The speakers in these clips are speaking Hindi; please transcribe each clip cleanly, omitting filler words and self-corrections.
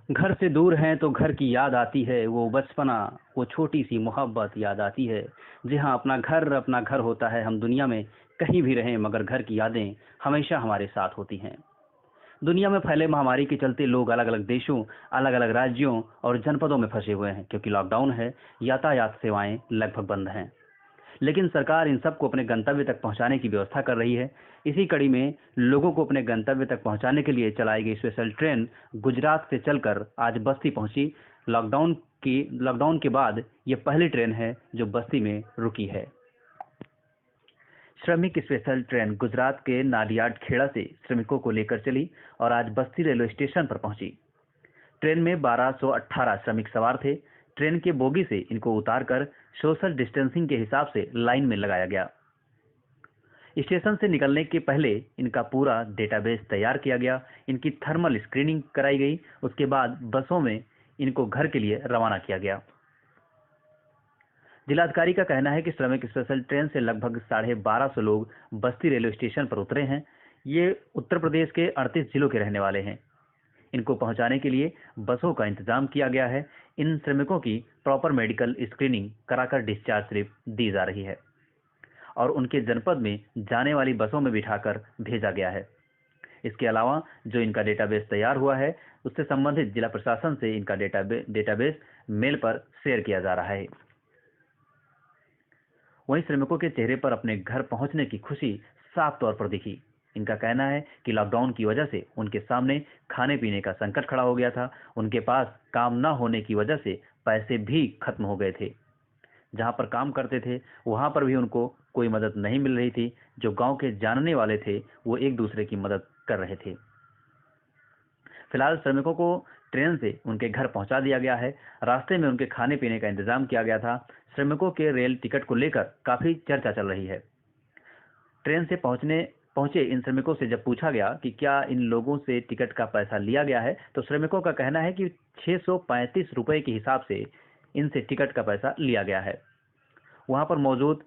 घर से दूर हैं तो घर की याद आती है, वो बचपना, वो छोटी सी मोहब्बत याद आती है। जी हाँ, अपना घर होता है। हम दुनिया में कहीं भी रहें मगर घर की यादें हमेशा हमारे साथ होती हैं। दुनिया में फैले महामारी के चलते लोग अलग अलग देशों, अलग अलग राज्यों और जनपदों में फंसे हुए हैं। क्योंकि लॉकडाउन है, यातायात सेवाएं लगभग बंद हैं, लेकिन सरकार इन सबको अपने गंतव्य तक पहुंचाने की व्यवस्था कर रही है। इसी कड़ी में लोगों को अपने गंतव्य तक पहुंचाने के लिए चलाई गई स्पेशल ट्रेन गुजरात से चलकर आज बस्ती पहुंची। लॉकडाउन के बाद ये पहली ट्रेन है जो बस्ती में रुकी है। श्रमिक स्पेशल ट्रेन गुजरात के नाडियाड खेड़ा से श्रमिकों को लेकर चली और आज बस्ती रेलवे स्टेशन पर पहुंची। ट्रेन में 1218 श्रमिक सवार थे। ट्रेन के बोगी से इनको उतारकर सोशल डिस्टेंसिंग के हिसाब से लाइन में लगाया गया। स्टेशन से निकलने के पहले इनका पूरा डेटाबेस तैयार किया गया, इनकी थर्मल स्क्रीनिंग कराई गई। उसके बाद बसों में इनको घर के लिए रवाना किया गया। जिलाधिकारी का कहना है कि श्रमिक स्पेशल ट्रेन से लगभग 1250 लोग बस्ती रेलवे स्टेशन पर उतरे हैं। ये उत्तर प्रदेश के 38 जिलों के रहने वाले हैं। इनको पहुंचाने के लिए बसों का इंतजाम किया गया है। इन श्रमिकों की प्रॉपर मेडिकल स्क्रीनिंग कराकर डिस्चार्ज स्लिप दी जा रही है और उनके जनपद में जाने वाली बसों में बिठाकर भेजा गया है। इसके अलावा जो इनका डेटाबेस तैयार हुआ है उससे संबंधित जिला प्रशासन से इनका डेटाबेस मेल पर शेयर किया जा रहा है। वहीं श्रमिकों के चेहरे पर अपने घर पहुंचने की खुशी साफ तौर पर दिखी। इनका कहना है कि लॉकडाउन की वजह से उनके सामने खाने पीने का संकट खड़ा हो गया था। उनके पास काम न होने की वजह से पैसे भी खत्म हो गए थे। जहां पर काम करते थे वहां पर भी उनको कोई मदद नहीं मिल रही थी। जो गांव के जानने वाले थे वो एक दूसरे की मदद कर रहे थे। फिलहाल श्रमिकों को ट्रेन से उनके घर पहुंचा दिया गया है। रास्ते में उनके खाने पीने का इंतजाम किया गया था। श्रमिकों के रेल टिकट को लेकर काफी चर्चा चल रही है। ट्रेन से पहुंचे इन श्रमिकों से जब पूछा गया कि क्या इन लोगों से टिकट का पैसा लिया गया है तो श्रमिकों का कहना है कि 635 रुपए के हिसाब से इनसे टिकट का पैसा लिया गया है। वहां पर मौजूद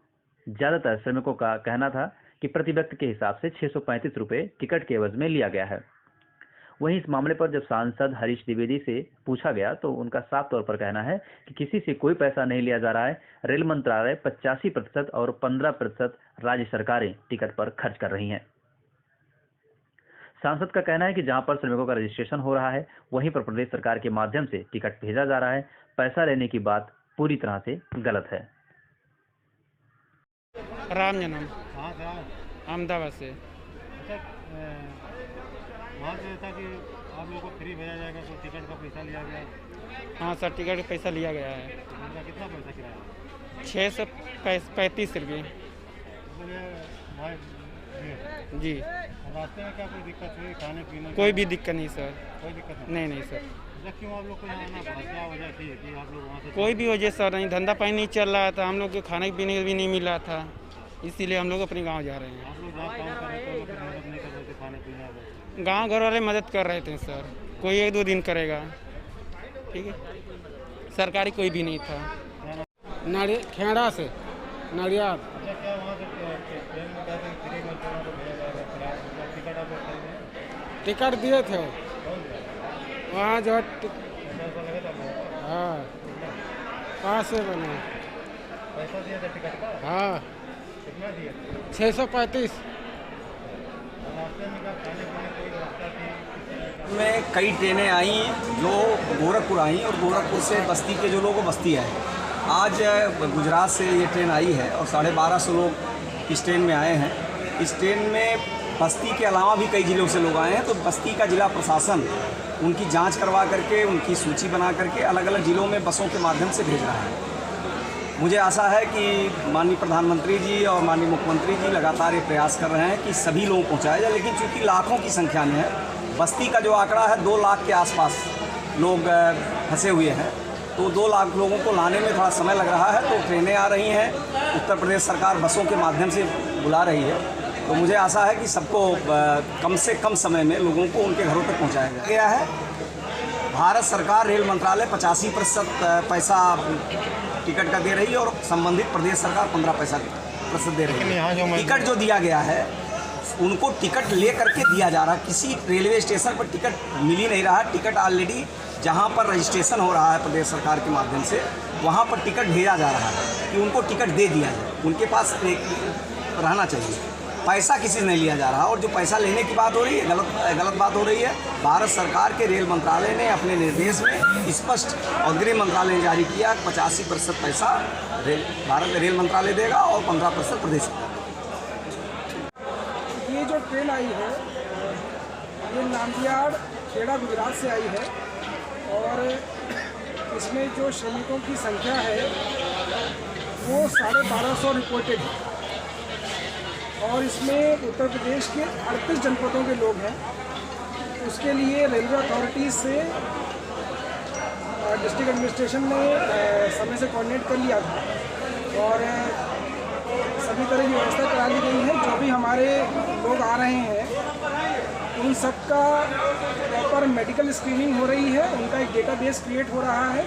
ज्यादातर श्रमिकों का कहना था कि प्रति व्यक्ति के हिसाब से 635 रुपए टिकट के एवज में लिया गया है। वहीं इस मामले पर जब सांसद हरीश द्विवेदी से पूछा गया तो उनका साफ तौर पर कहना है कि किसी से कोई पैसा नहीं लिया जा रहा है। रेल मंत्रालय 85% और 15% राज्य सरकारें टिकट पर खर्च कर रही हैं। सांसद का कहना है कि जहां पर श्रमिकों का रजिस्ट्रेशन हो रहा है वहीं पर प्रदेश सरकार के माध्यम से टिकट भेजा जा रहा है। पैसा लेने की बात पूरी तरह से गलत है। राम जन्म अहमदाबाद से। वहाँ से था कि आप लोगों को फ्री भेजा जाएगा तो टिकट का पैसा लिया गया। हाँ सर, टिकट का पैसा लिया गया है। उनका कितना पैसा किराया? 635 रुपये जी। रास्ते में क्या कोई दिक्कत हुई खाने पीने? कोई भी दिक्कत नहीं सर। कोई दिक्कत नहीं सर। क्यों आप लोग को यहाँ आना पड़ा? क्या वजह थी कि आप लोग वहाँ से? कोई भी वजह सर नहीं, धंधा पानी नहीं चल रहा था, हम लोग को खाने पीने भी नहीं मिल रहा था, इसीलिए हम लोग अपने गाँव जा रहे हैं। आप लोग जहाँ काम कर रहे थे मदद नहीं कर रहे थे खाने पीने? गांव घर वाले मदद कर रहे थे सर, कोई 1-2 दिन करेगा, ठीक है। सरकारी कोई भी नहीं था। खेड़ा से नाडियाद। क्या वहाँ से ट्रेन में क्या फ्री में टिकट आप टिकट दिए थे वहाँ जो हाँ पास से बने। पैसा दिया था टिकट का? हाँ कितना दिया? 635। में कई ट्रेनें आई जो गोरखपुर आई और गोरखपुर से बस्ती के जो लोग बस्ती आए। आज गुजरात से ये ट्रेन आई है और 1250 लोग इस ट्रेन में आए हैं। इस ट्रेन में बस्ती के अलावा भी कई जिलों से लोग आए हैं। तो बस्ती का जिला प्रशासन उनकी जांच करवा करके उनकी सूची बना करके अलग अलग ज़िलों में बसों के माध्यम से भेज रहा है। मुझे आशा है कि माननीय प्रधानमंत्री जी और माननीय मुख्यमंत्री जी लगातार ये प्रयास कर रहे हैं कि सभी लोगों को पहुँचाया जाए। लेकिन चूँकि लाखों की संख्या में है, बस्ती का जो आंकड़ा है 2 लाख के आसपास लोग फंसे हुए हैं, तो 2 लाख लोगों को लाने में थोड़ा समय लग रहा है। तो ट्रेनें आ रही हैं, उत्तर प्रदेश सरकार बसों के माध्यम से बुला रही है। तो मुझे आशा है कि सबको कम से कम समय में लोगों को उनके घरों तक पहुँचाया गया है। भारत सरकार रेल मंत्रालय 85% पैसा टिकट का दे रही है और संबंधित प्रदेश सरकार 15% दे रही है। टिकट जो दिया गया है उनको टिकट ले करके दिया जा रहा है। किसी रेलवे स्टेशन पर टिकट मिल ही नहीं रहा। टिकट ऑलरेडी जहाँ पर रजिस्ट्रेशन हो रहा है प्रदेश सरकार के माध्यम से, वहाँ पर टिकट भेजा जा रहा है कि उनको टिकट दे दिया जाए, उनके पास एक रहना चाहिए। पैसा किसी से नहीं लिया जा रहा, और जो पैसा लेने की बात हो रही है गलत बात हो रही है। भारत सरकार के रेल मंत्रालय ने अपने निर्देश में स्पष्ट, और गृह मंत्रालय ने जारी किया 85% पैसा भारत रेल मंत्रालय देगा और 15% प्रदेश। ये जो ट्रेन आई है ये नांदियाड़ खेड़ा गुजरात से आई है, और इसमें जो श्रमिकों की संख्या है वो 1250 रिपोर्टेड है, और इसमें उत्तर प्रदेश के 38 जनपदों के लोग हैं। उसके लिए रेलवे अथॉरिटीज़ से डिस्ट्रिक्ट एडमिनिस्ट्रेशन ने समय से कोऑर्डिनेट कर लिया था, और सभी तरह की व्यवस्था करा ली गई है। जो भी हमारे लोग आ रहे हैं उन सब का प्रॉपर मेडिकल स्क्रीनिंग हो रही है, उनका एक डेटाबेस क्रिएट हो रहा है,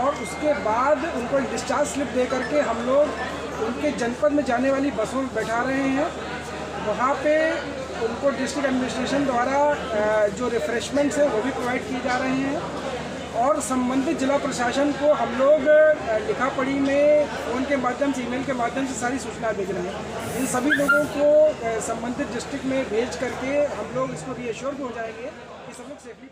और उसके बाद उनको एक डिस्चार्ज स्लिप दे करके हम लोग उनके जनपद में जाने वाली बसों में बैठा रहे हैं। वहाँ पे उनको डिस्ट्रिक्ट एडमिनिस्ट्रेशन द्वारा जो रिफ्रेशमेंट्स हैं वो भी प्रोवाइड किए जा रहे हैं, और संबंधित जिला प्रशासन को हम लोग लिखा पढ़ी में फ़ोन के माध्यम से, ईमेल के माध्यम से सारी सूचना भेज रहे हैं। इन सभी लोगों को संबंधित डिस्ट्रिक्ट में भेज करके हम लोग इसको रीअश्योर हो जाएंगे कि सब लोग सेफली